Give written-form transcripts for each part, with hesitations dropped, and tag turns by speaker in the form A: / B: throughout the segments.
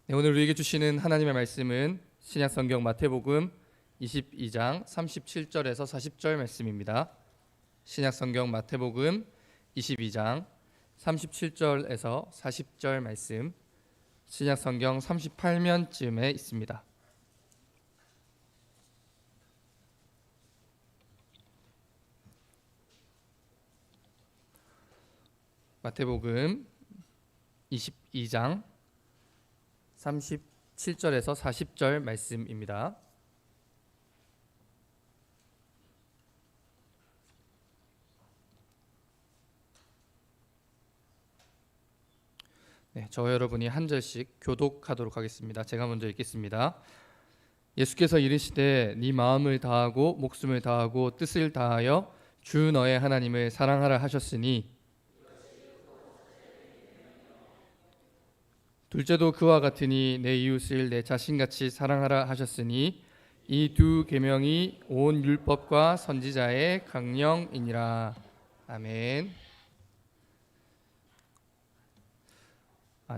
A: 네, 오늘 우리에게 주시는 하나님의 말씀은 신약성경 마태복음 22장 37절에서 40절 말씀입니다. 신약성경 마태복음 22장 37절에서 40절 말씀, 신약성경 38면쯤에 있습니다. 마태복음 22장 37절에서 40절 말씀입니다. 네, 저 여러분이 한 절씩 교독하도록 하겠습니다. 제가 먼저 읽겠습니다. 예수께서 이르시되 네 마음을 다하고 목숨을 다하고 뜻을 다하여 주 너의 하나님을 사랑하라 하셨으니 둘째도 그와 같으니 내 이웃을 내 자신같이 사랑하라 하셨으니 이 두 계명이 온 율법과 선지자의 강령이니라. 아멘.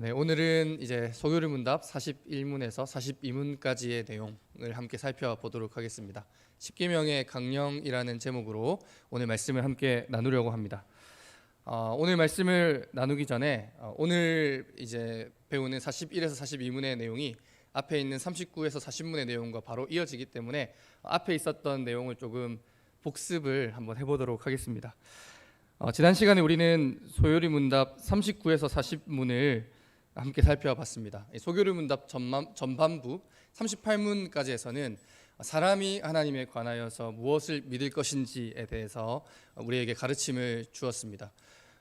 A: 네, 오늘은 이제 소교리 문답 41문에서 42문까지의 내용을 함께 살펴보도록 하겠습니다. 10계명의 강령이라는 제목으로 오늘 말씀을 함께 나누려고 합니다. 오늘 말씀을 나누기 전에 오늘 이제 배우는 41에서 42문의 내용이 앞에 있는 39에서 40문의 내용과 바로 이어지기 때문에 앞에 있었던 내용을 조금 복습을 한번 해보도록 하겠습니다. 지난 시간에 우리는 소요리 문답 39에서 40문을 함께 살펴봤습니다. 소교리 문답 전반부 38문까지에서는 사람이 하나님에 관하여서 무엇을 믿을 것인지에 대해서 우리에게 가르침을 주었습니다.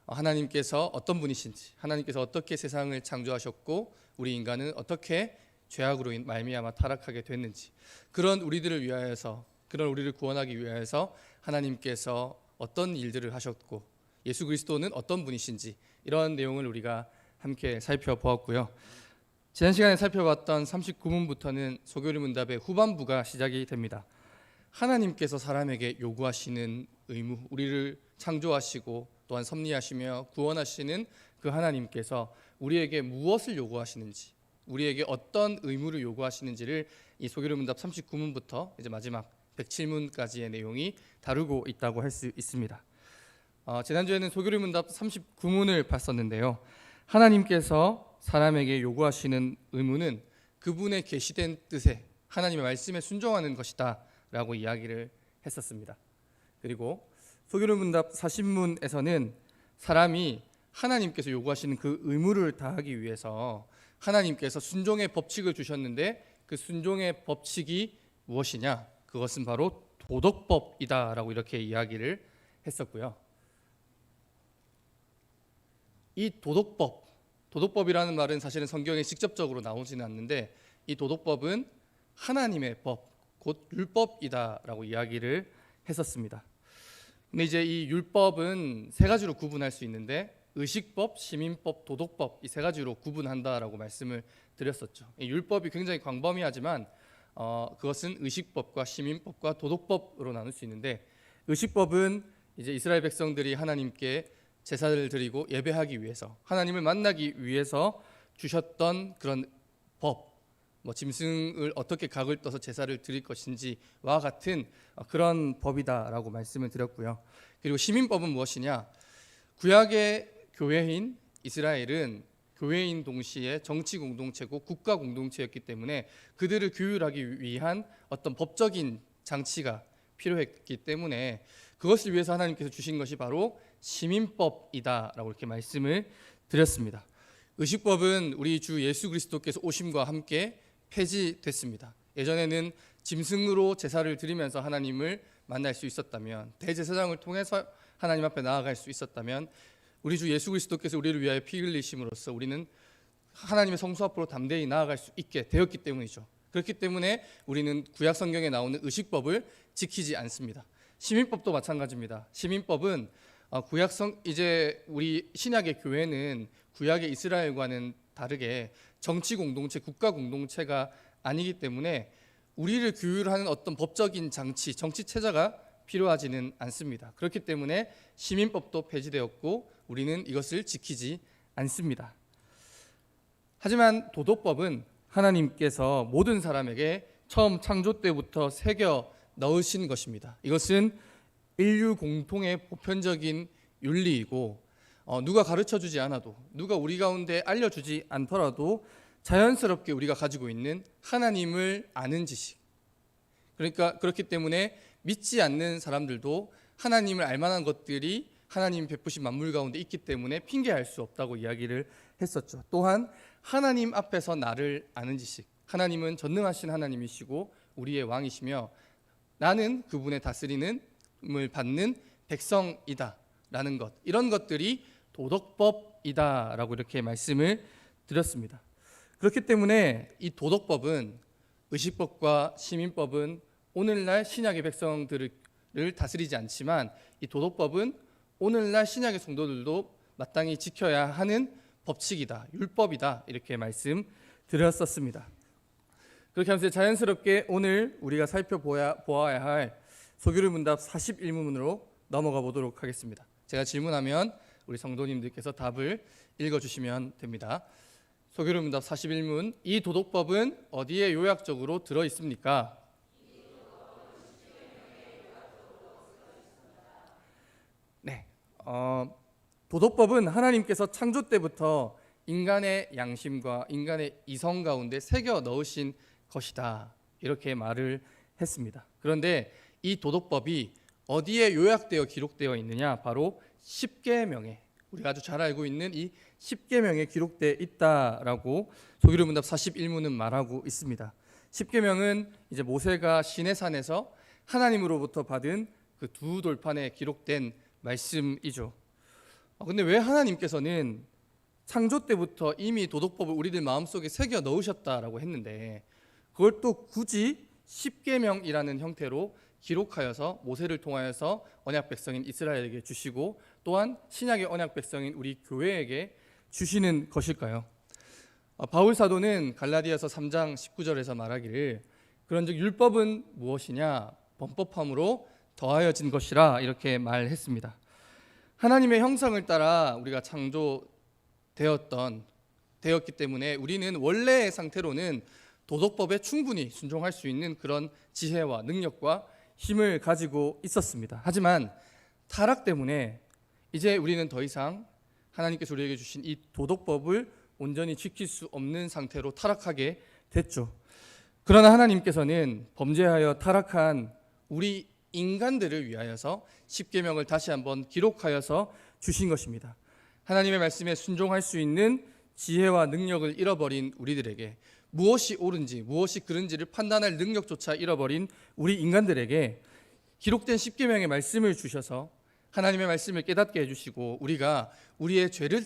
A: 하나님께서 어떤 분이신지, 하나님께서 어떻게 세상을 창조하셨고 우리 인간은 어떻게 죄악으로 말미암아 타락하게 됐는지, 그런 우리들을 위하여서, 그런 우리를 구원하기 위하여서 하나님께서 어떤 일들을 하셨고 예수 그리스도는 어떤 분이신지, 이런 내용을 우리가 함께 살펴보았고요. 지난 시간에 살펴봤던 39문부터는 소교리 문답의 후반부가 시작이 됩니다. 하나님께서 사람에게 요구하시는 의무, 우리를 창조하시고 또한 섭리하시며 구원하시는 그 하나님께서 우리에게 무엇을 요구하시는지, 우리에게 어떤 의무를 요구하시는지를 이 소교리 문답 39문부터 이제 마지막 107문까지의 내용이 다루고 있다고 할 수 있습니다. 지난주에는 소교리 문답 39문을 봤었는데요. 하나님께서 사람에게 요구하시는 의무는 그분의 계시된 뜻에, 하나님의 말씀에 순종하는 것이다 라고 이야기를 했었습니다. 그리고 소교리 문답 40문에서는 사람이 하나님께서 요구하시는 그 의무를 다하기 위해서 하나님께서 순종의 법칙을 주셨는데 그 순종의 법칙이 무엇이냐? 그것은 바로 도덕법이다 라고 이렇게 이야기를 했었고요. 이 도덕법이라는 말은 사실은 성경에 직접적으로 나오지는 않는데, 이 도덕법은 하나님의 법, 곧 율법이다 라고 이야기를 했었습니다. 근데 이제 이 율법은 세 가지로 구분할 수 있는데 의식법, 시민법, 도덕법, 이 세 가지로 구분한다라고 말씀을 드렸었죠. 이 율법이 굉장히 광범위하지만 그것은 의식법과 시민법과 도덕법으로 나눌 수 있는데, 의식법은 이제 이스라엘 백성들이 하나님께 제사를 드리고 예배하기 위해서, 하나님을 만나기 위해서 주셨던 그런 법, 짐승을 어떻게 각을 떠서 제사를 드릴 것인지와 같은 그런 법이다라고 말씀을 드렸고요. 그리고 시민법은 무엇이냐? 구약의 교회인 이스라엘은 교회인 동시에 정치 공동체고 국가 공동체였기 때문에 그들을 규율하기 위한 어떤 법적인 장치가 필요했기 때문에 그것을 위해서 하나님께서 주신 것이 바로 시민법이다라고 이렇게 말씀을 드렸습니다. 의식법은 우리 주 예수 그리스도께서 오심과 함께 폐지됐습니다. 예전에는 짐승으로 제사를 드리면서 하나님을 만날 수 있었다면, 대제사장을 통해서 하나님 앞에 나아갈 수 있었다면, 우리 주 예수 그리스도께서 우리를 위하여 피 흘리심으로써 우리는 하나님의 성소 앞으로 담대히 나아갈 수 있게 되었기 때문이죠. 그렇기 때문에 우리는 구약 성경에 나오는 의식법을 지키지 않습니다. 시민법도 마찬가지입니다. 시민법은 이제 우리 신약의 교회는 구약의 이스라엘과는 다르게 정치 공동체, 국가 공동체가 아니기 때문에 우리를 규율하는 어떤 법적인 장치, 정치 체제가 필요하지는 않습니다. 그렇기 때문에 시민법도 폐지되었고 우리는 이것을 지키지 않습니다. 하지만 도덕법은 하나님께서 모든 사람에게 처음 창조 때부터 새겨 넣으신 것입니다. 이것은 인류 공통의 보편적인 윤리이고 누가 가르쳐주지 않아도, 누가 우리 가운데 알려주지 않더라도 자연스럽게 우리가 가지고 있는 하나님을 아는 지식. 그러니까 그렇기 때문에 믿지 않는 사람들도 하나님을 알 만한 것들이 하나님 베푸신 만물 가운데 있기 때문에 핑계할 수 없다고 이야기를 했었죠. 또한 하나님 앞에서 나를 아는 지식. 하나님은 전능하신 하나님이시고 우리의 왕이시며 나는 그분의 다스림을 받는 백성이다 라는 것, 이런 것들이 도덕법이다 라고 이렇게 말씀을 드렸습니다. 그렇기 때문에 이 도덕법은, 의식법과 시민법은 오늘날 신약의 백성들을 다스리지 않지만 이 도덕법은 오늘날 신약의 성도들도 마땅히 지켜야 하는 법칙이다, 율법이다, 이렇게 말씀드렸었습니다. 그렇게 하면서 자연스럽게 오늘 우리가 살펴보아야 할 소교류 문답 41문으로 넘어가 보도록 하겠습니다. 제가 질문하면 우리 성도님들께서 답을 읽어주시면 됩니다. 소교류 문답 41문, 이 도덕법은 어디에 요약적으로 들어 있습니까? 네, 도덕법은 하나님께서 창조 때부터 인간의 양심과 인간의 이성 가운데 새겨 넣으신 것이다, 이렇게 말을 했습니다. 그런데 이 도덕법이 어디에 요약되어 기록되어 있느냐? 바로 십계명에, 우리가 아주 잘 알고 있는 이 십계명에 기록되어 있다라고 소교류 문답 41문은 말하고 있습니다. 십계명은 이제 모세가 시내산에서 하나님으로부터 받은 그 두 돌판에 기록된 말씀이죠. 근데 왜 하나님께서는 창조 때부터 이미 도덕법을 우리들 마음속에 새겨 넣으셨다라고 했는데 그걸 또 굳이 십계명이라는 형태로 기록하여서 모세를 통하여서 언약 백성인 이스라엘에게 주시고 또한 신약의 언약 백성인 우리 교회에게 주시는 것일까요? 바울 사도는 갈라디아서 3장 19절에서 말하기를 그런즉 율법은 무엇이냐? 범법함으로 더하여진 것이라, 이렇게 말했습니다. 하나님의 형상을 따라 우리가 되었기 때문에 우리는 원래의 상태로는 도덕법에 충분히 순종할 수 있는 그런 지혜와 능력과 힘을 가지고 있었습니다. 하지만 타락 때문에 이제 우리는 더 이상 하나님께서 우리에게 주신 이 도덕법을 온전히 지킬 수 없는 상태로 타락하게 됐죠. 그러나 하나님께서는 범죄하여 타락한 우리 인간들을 위하여서 십계명을 다시 한번 기록하여서 주신 것입니다. 하나님의 말씀에 순종할 수 있는 지혜와 능력을 잃어버린 우리들에게, 무엇이 옳은지 무엇이 그른지를 판단할 능력조차 잃어버린 우리 인간들에게 기록된 십계명의 말씀을 주셔서 하나님의 말씀을 깨닫게 해주시고 우리가 우리의 죄를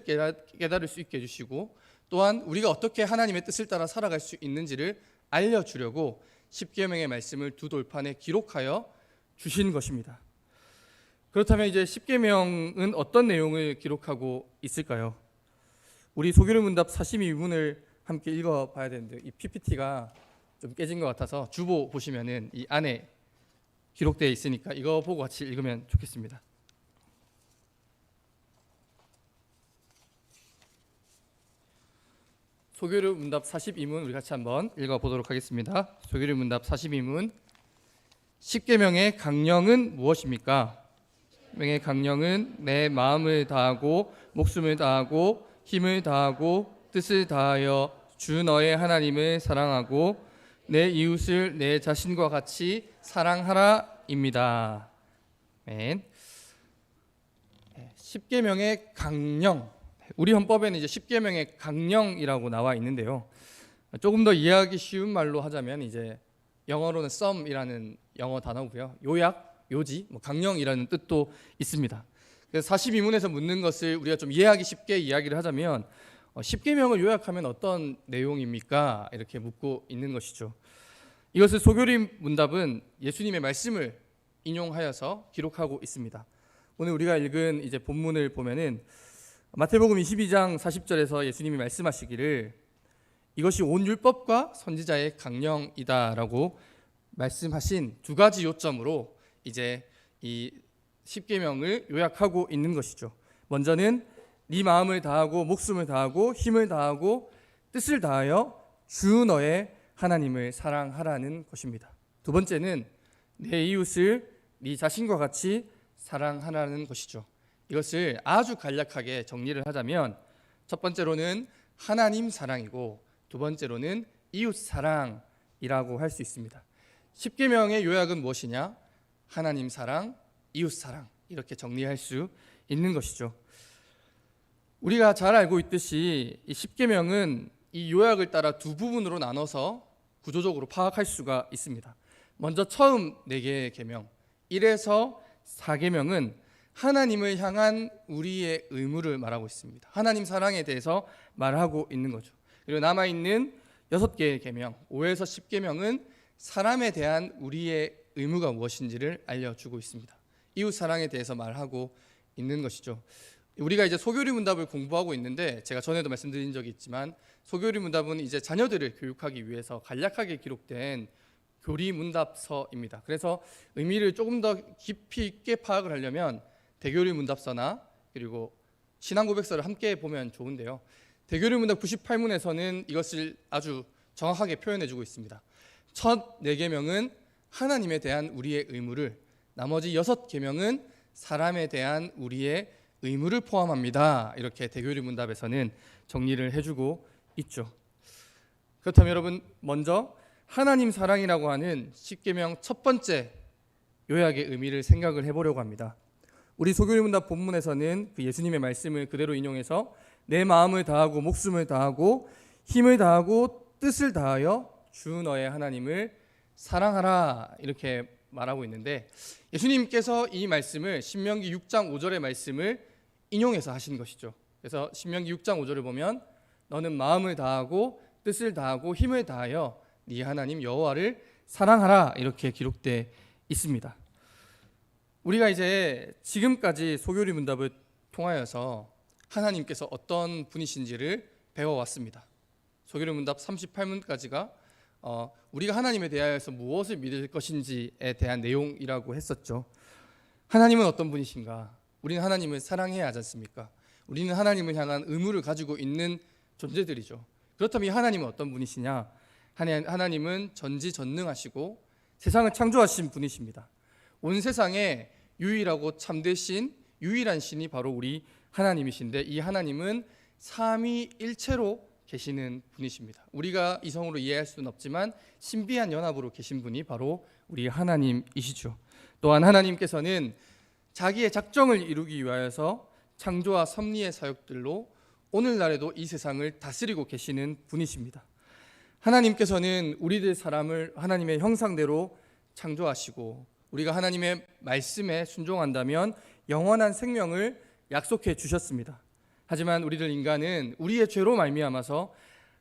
A: 깨달을 수 있게 해주시고 또한 우리가 어떻게 하나님의 뜻을 따라 살아갈 수 있는지를 알려주려고 십계명의 말씀을 두 돌판에 기록하여 주신 것입니다. 그렇다면 이제 십계명은 어떤 내용을 기록하고 있을까요? 우리 소교류 문답 42문을 함께 읽어봐야 되는데 이 PPT가 좀 깨진 것 같아서 주보 보시면은 이 안에 기록되어 있으니까 이거 보고 같이 읽으면 좋겠습니다. 소교류 문답 42문 우리 같이 한번 읽어보도록 하겠습니다. 소교류 문답 42문, 십계명의 강령은 무엇입니까? 십계명의 강령은 내 마음을 다하고 목숨을 다하고 힘을 다하고 뜻을 다하여 주 너의 하나님을 사랑하고 내 이웃을 내 자신과 같이 사랑하라입니다. 아멘. 십계명의 강령, 우리 헌법에는 이제 십계명의 강령이라고 나와 있는데요. 조금 더 이해하기 쉬운 말로 하자면 이제 영어로는 sum이라는 영어 단어고요. 요약, 요지, 강령이라는 뜻도 있습니다. 그래서 42문에서 묻는 것을 우리가 좀 이해하기 쉽게 이야기를 하자면 십계명을 요약하면 어떤 내용입니까? 이렇게 묻고 있는 것이죠. 이것을 소교류 문답은 예수님의 말씀을 인용하여서 기록하고 있습니다. 오늘 우리가 읽은 이제 본문을 보면은 마태복음 22장 40절에서 예수님이 말씀하시기를 이것이 온 율법과 선지자의 강령이다라고 말씀하신 두 가지 요점으로 이제 이 십계명을 요약하고 있는 것이죠. 먼저는 네 마음을 다하고 목숨을 다하고 힘을 다하고 뜻을 다하여 주 너의 하나님을 사랑하라는 것입니다. 두 번째는 내 이웃을 네 자신과 같이 사랑하라는 것이죠. 이것을 아주 간략하게 정리를 하자면 첫 번째로는 하나님 사랑이고 두 번째로는 이웃 사랑이라고 할 수 있습니다. 십계명의 요약은 무엇이냐? 하나님 사랑, 이웃 사랑, 이렇게 정리할 수 있는 것이죠. 우리가 잘 알고 있듯이 이 십계명은 이 요약을 따라 두 부분으로 나눠서 구조적으로 파악할 수가 있습니다. 먼저 처음 4개의 계명 1에서 4계명은 하나님을 향한 우리의 의무를 말하고 있습니다. 하나님 사랑에 대해서 말하고 있는 거죠. 그리고 남아있는 6개의 계명 5에서 10계명은 사람에 대한 우리의 의무가 무엇인지를 알려주고 있습니다. 이웃 사랑에 대해서 말하고 있는 것이죠. 우리가 이제 소교리 문답을 공부하고 있는데 제가 전에도 말씀드린 적이 있지만 소교리 문답은 이제 자녀들을 교육하기 위해서 간략하게 기록된 교리 문답서입니다. 그래서 의미를 조금 더 깊이 있게 파악을 하려면 대교리 문답서나 그리고 신앙 고백서를 함께 보면 좋은데요. 대교리 문답 98문에서는 이것을 아주 정확하게 표현해 주고 있습니다. 첫 4계명은 하나님에 대한 우리의 의무를, 나머지 6계명은 사람에 대한 우리의 의무를 포함합니다. 이렇게 대교리 문답에서는 정리를 해주고 있죠. 그렇다면 여러분, 먼저 하나님 사랑이라고 하는 십계명 첫 번째 요약의 의미를 생각을 해보려고 합니다. 우리 소교리 문답 본문에서는 그 예수님의 말씀을 그대로 인용해서 내 마음을 다하고 목숨을 다하고 힘을 다하고 뜻을 다하여 주 너의 하나님을 사랑하라 이렇게 말하고 있는데, 예수님께서 이 말씀을 신명기 6장 5절의 말씀을 인용해서 하신 것이죠. 그래서 신명기 6장 5절을 보면 너는 마음을 다하고 뜻을 다하고 힘을 다하여 네 하나님 여호와를 사랑하라 이렇게 기록되어 있습니다. 우리가 이제 지금까지 소교리 문답을 통하여서 하나님께서 어떤 분이신지를 배워왔습니다. 소교리 문답 38문까지가 우리가 하나님에 대하여서 무엇을 믿을 것인지에 대한 내용이라고 했었죠. 하나님은 어떤 분이신가? 우리는 하나님을 사랑해야 하지 않습니까? 우리는 하나님을 향한 의무를 가지고 있는 존재들이죠. 그렇다면 이 하나님은 어떤 분이시냐? 하나님은 전지전능하시고 세상을 창조하신 분이십니다. 온 세상에 유일하고 참되신 유일한 신이 바로 우리 하나님이신데, 이 하나님은 삼위일체로 계시는 분이십니다. 우리가 이성으로 이해할 수는 없지만 신비한 연합으로 계신 분이 바로 우리 하나님이시죠. 또한 하나님께서는 자기의 작정을 이루기 위하여서 창조와 섭리의 사역들로 오늘날에도 이 세상을 다스리고 계시는 분이십니다. 하나님께서는 우리들 사람을 하나님의 형상대로 창조하시고 우리가 하나님의 말씀에 순종한다면 영원한 생명을 약속해 주셨습니다. 하지만 우리들 인간은 우리의 죄로 말미암아서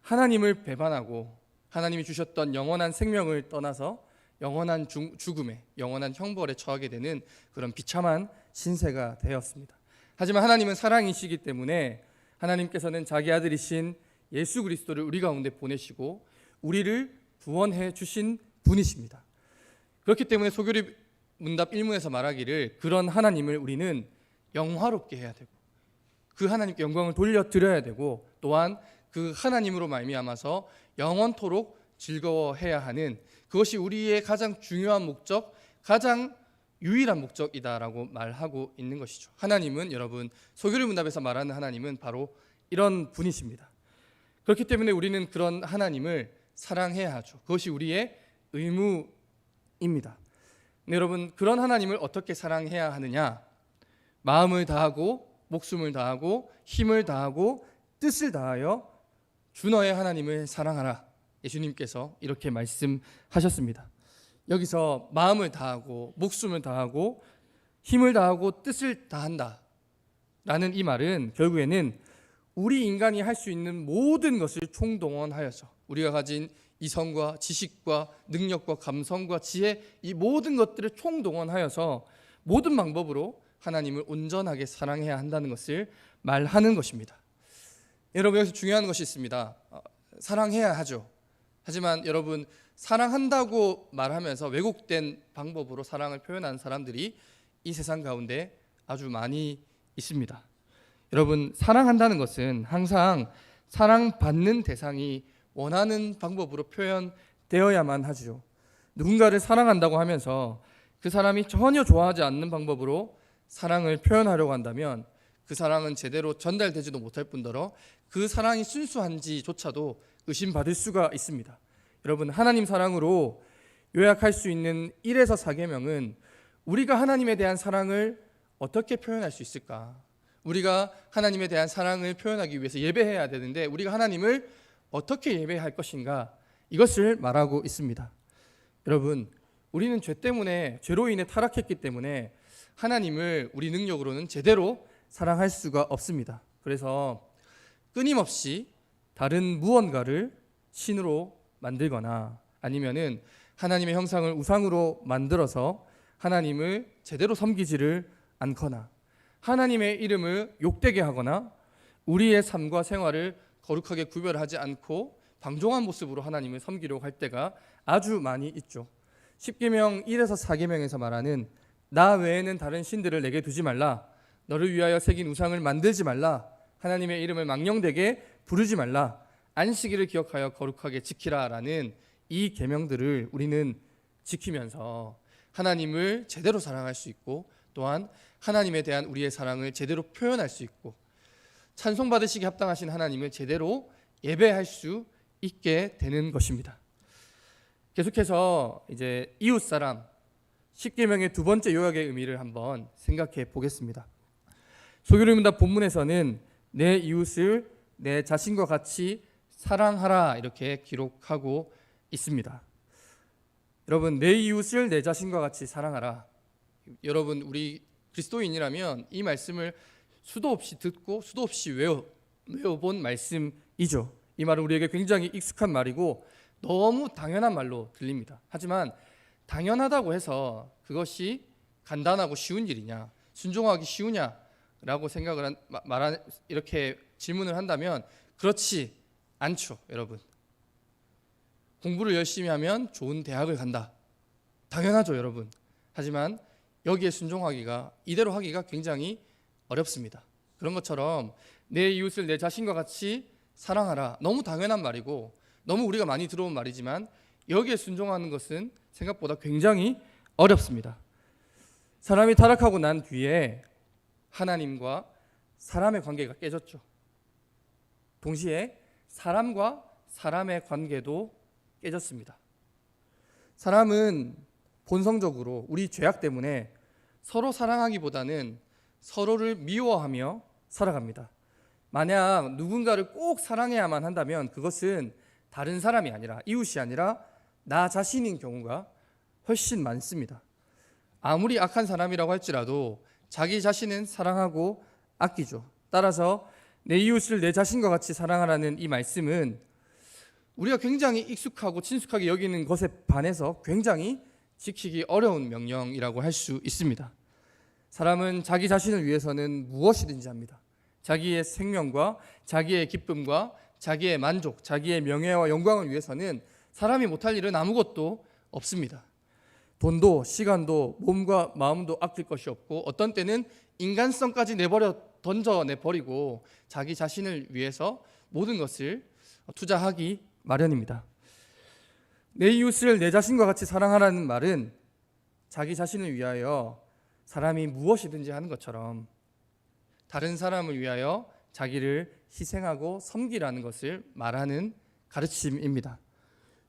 A: 하나님을 배반하고 하나님이 주셨던 영원한 생명을 떠나서 영원한 죽음에, 영원한 형벌에 처하게 되는 그런 비참한 신세가 되었습니다. 하지만 하나님은 사랑이시기 때문에 하나님께서는 자기 아들이신 예수 그리스도를 우리 가운데 보내시고 우리를 구원해 주신 분이십니다. 그렇기 때문에 소교리 문답 1문에서 말하기를 그런 하나님을 우리는 영화롭게 해야 되고 그 하나님께 영광을 돌려드려야 되고 또한 그 하나님으로 말미암아서 영원토록 즐거워해야 하는, 그것이 우리의 가장 중요한 목적, 가장 유일한 목적이다라고 말하고 있는 것이죠. 하나님은, 여러분, 소교리 문답에서 말하는 하나님은 바로 이런 분이십니다. 그렇기 때문에 우리는 그런 하나님을 사랑해야 하죠. 그것이 우리의 의무입니다. 여러분, 그런 하나님을 어떻게 사랑해야 하느냐? 마음을 다하고 목숨을 다하고 힘을 다하고 뜻을 다하여 주 너의 하나님을 사랑하라. 예수님께서 이렇게 말씀하셨습니다. 여기서 마음을 다하고 목숨을 다하고 힘을 다하고 뜻을 다한다 라는 이 말은 결국에는 우리 인간이 할 수 있는 모든 것을 총동원하여서 우리가 가진 이성과 지식과 능력과 감성과 지혜, 이 모든 것들을 총동원하여서 모든 방법으로 하나님을 온전하게 사랑해야 한다는 것을 말하는 것입니다. 여러분, 여기서 중요한 것이 있습니다. 사랑해야 하죠. 하지만 여러분, 사랑한다고 말하면서 왜곡된 방법으로 사랑을 표현하는 사람들이 이 세상 가운데 아주 많이 있습니다. 여러분, 사랑한다는 것은 항상 사랑받는 대상이 원하는 방법으로 표현되어야만 하죠. 누군가를 사랑한다고 하면서 그 사람이 전혀 좋아하지 않는 방법으로 사랑을 표현하려고 한다면 그 사랑은 제대로 전달되지도 못할 뿐더러 그 사랑이 순수한지조차도 의심받을 수가 있습니다. 여러분, 하나님 사랑으로 요약할 수 있는 1에서 4계명은 우리가 하나님에 대한 사랑을 어떻게 표현할 수 있을까? 우리가 하나님에 대한 사랑을 표현하기 위해서 예배해야 되는데 우리가 하나님을 어떻게 예배할 것인가? 이것을 말하고 있습니다. 여러분, 우리는 죄 때문에, 죄로 인해 타락했기 때문에 하나님을 우리 능력으로는 제대로 사랑할 수가 없습니다. 그래서 끊임없이 다른 무언가를 신으로 만들거나 아니면은 하나님의 형상을 우상으로 만들어서 하나님을 제대로 섬기지를 않거나 하나님의 이름을 욕되게 하거나 우리의 삶과 생활을 거룩하게 구별하지 않고 방종한 모습으로 하나님을 섬기려고 할 때가 아주 많이 있죠. 10계명 1에서 4계명에서 말하는 나 외에는 다른 신들을 내게 두지 말라, 너를 위하여 새긴 우상을 만들지 말라, 하나님의 이름을 망령되게 부르지 말라, 안식일을 기억하여 거룩하게 지키라라는 이 계명들을 우리는 지키면서 하나님을 제대로 사랑할 수 있고 또한 하나님에 대한 우리의 사랑을 제대로 표현할 수 있고 찬송받으시기 합당하신 하나님을 제대로 예배할 수 있게 되는 것입니다. 계속해서 이제 이웃사랑 10계명의 두 번째 요약의 의미를 한번 생각해 보겠습니다. 소교리문답 본문에서는 내 이웃을 내 자신과 같이 사랑하라 이렇게 기록하고 있습니다. 여러분, 내 이웃을 내 자신과 같이 사랑하라. 여러분, 우리 그리스도인이라면 이 말씀을 수도 없이 듣고 수도 없이 외워본 말씀이죠. 이 말은 우리에게 굉장히 익숙한 말이고 너무 당연한 말로 들립니다. 하지만 당연하다고 해서 그것이 간단하고 쉬운 일이냐, 순종하기 쉬우냐라고 생각을 이렇게 질문을 한다면 그렇지 않죠. 여러분, 공부를 열심히 하면 좋은 대학을 간다, 당연하죠. 여러분, 하지만 여기에 순종하기가, 이대로 하기가 굉장히 어렵습니다. 그런 것처럼 내 이웃을 내 자신과 같이 사랑하라, 너무 당연한 말이고 너무 우리가 많이 들어온 말이지만 여기에 순종하는 것은 생각보다 굉장히 어렵습니다. 사람이 타락하고 난 뒤에 하나님과 사람의 관계가 깨졌죠. 동시에 사람과 사람의 관계도 깨졌습니다. 사람은 본성적으로 우리 죄악 때문에 서로 사랑하기보다는 서로를 미워하며 살아갑니다. 만약 누군가를 꼭 사랑해야만 한다면 그것은 다른 사람이 아니라, 이웃이 아니라 나 자신인 경우가 훨씬 많습니다. 아무리 악한 사람이라고 할지라도 자기 자신은 사랑하고 아끼죠. 따라서 내 이웃을 내 자신과 같이 사랑하라는 이 말씀은 우리가 굉장히 익숙하고 친숙하게 여기는 것에 반해서 굉장히 지키기 어려운 명령이라고 할 수 있습니다. 사람은 자기 자신을 위해서는 무엇이든지 합니다. 자기의 생명과 자기의 기쁨과 자기의 만족, 자기의 명예와 영광을 위해서는 사람이 못할 일은 아무것도 없습니다. 돈도 시간도 몸과 마음도 아낄 것이 없고 어떤 때는 인간성까지 던져내버리고 자기 자신을 위해서 모든 것을 투자하기 마련입니다. 내 이웃을 내 자신과 같이 사랑하라는 말은 자기 자신을 위하여 사람이 무엇이든지 하는 것처럼 다른 사람을 위하여 자기를 희생하고 섬기라는 것을 말하는 가르침입니다.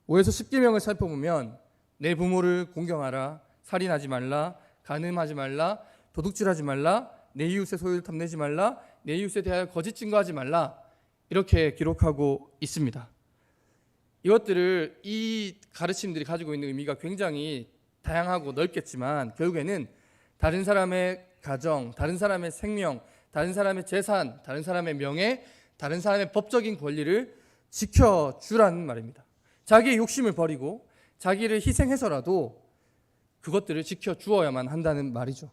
A: 5에서 10계명을 살펴보면 내 부모를 공경하라, 살인하지 말라, 간음하지 말라, 도둑질하지 말라, 내 이웃의 소유를 탐내지 말라, 내 이웃에 대하여 거짓 증거하지 말라, 이렇게 기록하고 있습니다. 이것들을, 이 가르침들이 가지고 있는 의미가 굉장히 다양하고 넓겠지만 결국에는 다른 사람의 가정, 다른 사람의 생명, 다른 사람의 재산, 다른 사람의 명예, 다른 사람의 법적인 권리를 지켜주라는 말입니다. 자기의 욕심을 버리고 자기를 희생해서라도 그것들을 지켜주어야만 한다는 말이죠.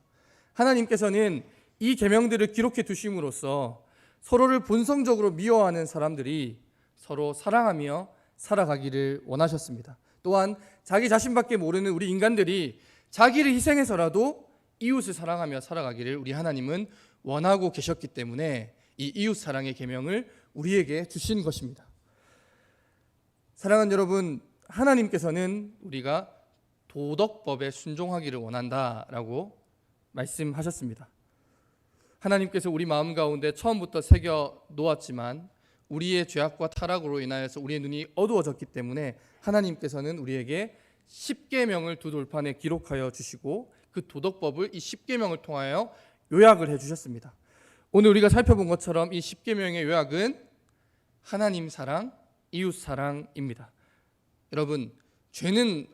A: 하나님께서는 이 계명들을 기록해 두심으로써 서로를 본성적으로 미워하는 사람들이 서로 사랑하며 살아가기를 원하셨습니다. 또한 자기 자신밖에 모르는 우리 인간들이 자기를 희생해서라도 이웃을 사랑하며 살아가기를 우리 하나님은 원하고 계셨기 때문에 이 이웃 사랑의 계명을 우리에게 주신 것입니다. 사랑하는 여러분, 하나님께서는 우리가 도덕법에 순종하기를 원한다라고 말씀하셨습니다. 하나님께서 우리 마음 가운데 처음부터 새겨 놓았지만 우리의 죄악과 타락으로 인하여서 우리의 눈이 어두워졌기 때문에 하나님께서는 우리에게 십계명을 두 돌판에 기록하여 주시고 그 도덕법을 이 십계명을 통하여 요약을 해 주셨습니다. 오늘 우리가 살펴본 것처럼 이 십계명의 요약은 하나님 사랑, 이웃 사랑입니다. 여러분, 죄는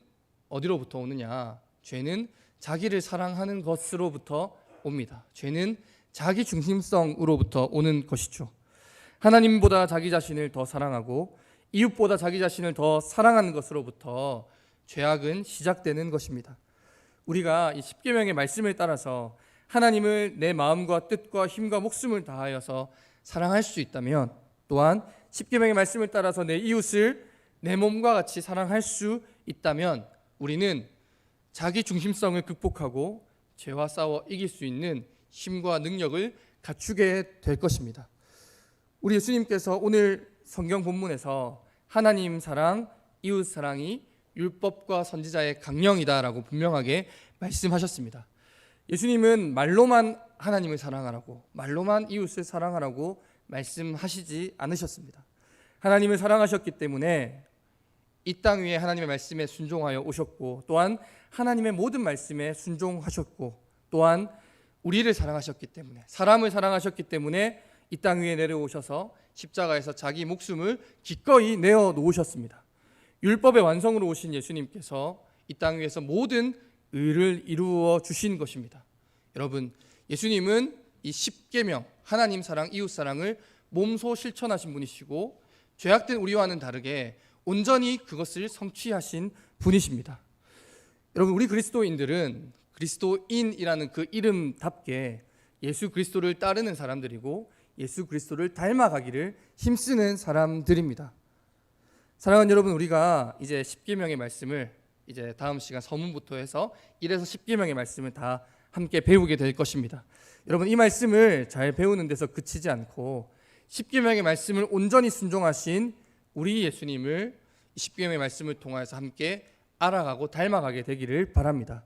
A: 어디로부터 오느냐? 죄는 자기를 사랑하는 것으로부터 옵니다. 죄는 자기 중심성으로부터 오는 것이죠. 하나님보다 자기 자신을 더 사랑하고 이웃보다 자기 자신을 더 사랑하는 것으로부터 죄악은 시작되는 것입니다. 우리가 이 십계명의 말씀을 따라서 하나님을 내 마음과 뜻과 힘과 목숨을 다하여서 사랑할 수 있다면, 또한 십계명의 말씀을 따라서 내 이웃을 내 몸과 같이 사랑할 수 있다면 우리는 자기 중심성을 극복하고 죄와 싸워 이길 수 있는 힘과 능력을 갖추게 될 것입니다. 우리 예수님께서 오늘 성경 본문에서 하나님 사랑, 이웃 사랑이 율법과 선지자의 강령이다라고 분명하게 말씀하셨습니다. 예수님은 말로만 하나님을 사랑하라고, 말로만 이웃을 사랑하라고 말씀하시지 않으셨습니다. 하나님을 사랑하셨기 때문에 이 땅 위에 하나님의 말씀에 순종하여 오셨고, 또한 하나님의 모든 말씀에 순종하셨고, 또한 우리를 사랑하셨기 때문에, 사람을 사랑하셨기 때문에 이 땅 위에 내려오셔서 십자가에서 자기 목숨을 기꺼이 내어 놓으셨습니다. 율법의 완성으로 오신 예수님께서 이 땅 위에서 모든 의를 이루어 주신 것입니다. 여러분, 예수님은 이 십계명, 하나님 사랑, 이웃 사랑을 몸소 실천하신 분이시고 죄악된 우리와는 다르게 온전히 그것을 성취하신 분이십니다. 여러분, 우리 그리스도인들은 그리스도인이라는 그 이름답게 예수 그리스도를 따르는 사람들이고 예수 그리스도를 닮아가기를 힘쓰는 사람들입니다. 사랑하는 여러분, 우리가 이제 십계명의 말씀을 이제 다음 시간 서문부터 해서 1에서 10계명의 말씀을 다 함께 배우게 될 것입니다. 여러분, 이 말씀을 잘 배우는 데서 그치지 않고 10계명의 말씀을 온전히 순종하신 우리 예수님을 10계명의 말씀을 통해서 함께 알아가고 닮아가게 되기를 바랍니다.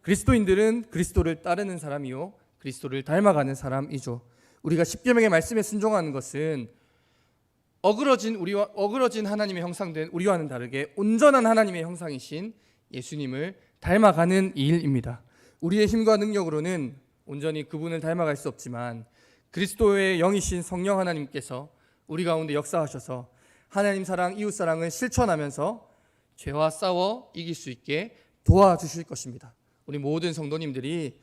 A: 그리스도인들은 그리스도를 따르는 사람이요 그리스도를 닮아가는 사람이죠. 우리가 10계명의 말씀에 순종하는 것은 어그러진 하나님의 형상된 우리와는 다르게 온전한 하나님의 형상이신 예수님을 닮아가는 일입니다. 우리의 힘과 능력으로는 온전히 그분을 닮아갈 수 없지만 그리스도의 영이신 성령 하나님께서 우리 가운데 역사하셔서 하나님 사랑, 이웃 사랑을 실천하면서 죄와 싸워 이길 수 있게 도와주실 것입니다. 우리 모든 성도님들이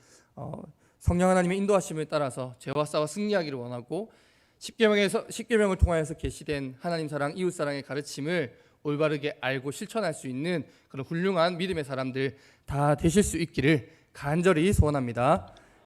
A: 성령 하나님의 인도하심을 따라서 죄와 싸워 승리하기를 원하고 10계명을 통하여서 계시된 하나님 사랑, 이웃 사랑의 가르침을 올바르게 알고 실천할 수 있는 그런 훌륭한 믿음의 사람들 다 되실 수 있기를 간절히 소원합니다.